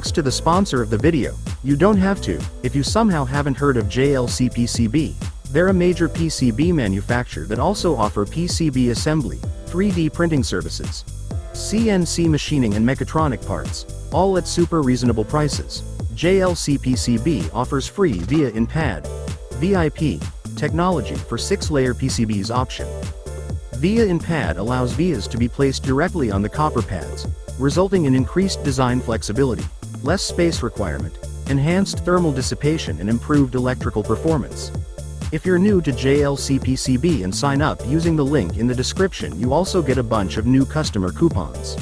Thanks to the sponsor of the video. You don't have to, if you somehow haven't heard of JLCPCB. They're a major PCB manufacturer that also offer PCB assembly, 3D printing services, CNC machining and mechatronic parts, all at super reasonable prices. JLCPCB offers free VIA in pad, VIP, technology for 6-layer PCBs option. VIA in pad allows vias to be placed directly on the copper pads, resulting in increased design flexibility, less space requirement, enhanced thermal dissipation and improved electrical performance. If you're new to JLCPCB and sign up using the link in the description, you also get a bunch of new customer coupons.